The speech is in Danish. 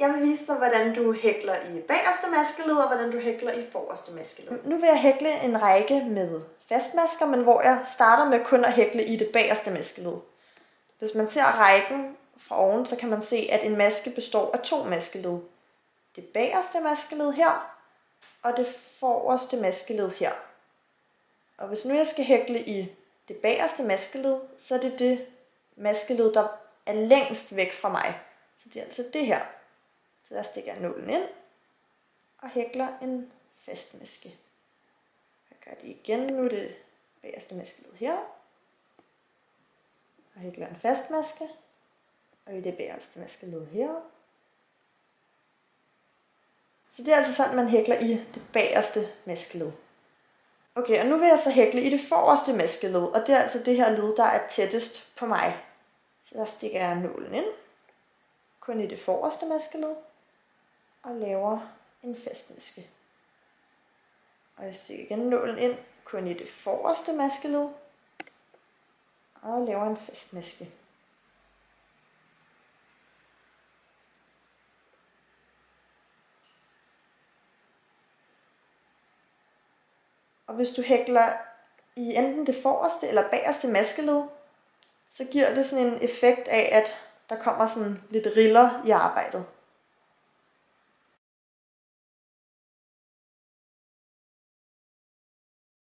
jeg vil vise dig, hvordan du hækler i bagerste maskeled, og hvordan du hækler i forreste maskeled. Nu vil jeg hækle en række med fastmasker, men hvor jeg starter med kun at hækle i det bagerste maskeled. Hvis man ser rækken fra oven, så kan man se, at en maske består af 2 maskeled. Det bagerste maskeled her, og det forreste maskeled her. Og hvis nu jeg skal hækle i det bagerste maskeled, så er det det maskeled, der er længst væk fra mig. Så det er altså det her. Så der stikker jeg nålen ind og hækler en fastmaske. Jeg gør det igen. Nu er det bagerste maskeled her. Og hækler en fastmaske. Og i det bagerste maskeled her. Så det er altså sådan, man hækler i det bagerste maskeled. Okay, og nu vil jeg så hækle i det forreste maskeled, og det er altså det her led, der er tættest på mig. Så der stikker jeg nålen ind, kun i det forreste maskeled, og laver en fastmaske. Og jeg stikker igen nålen ind, kun i det forreste maskeled, og laver en fastmaske. Og hvis du hækler i enten det forreste eller bagerste maskeled, så giver det sådan en effekt af, at der kommer sådan lidt riller i arbejdet.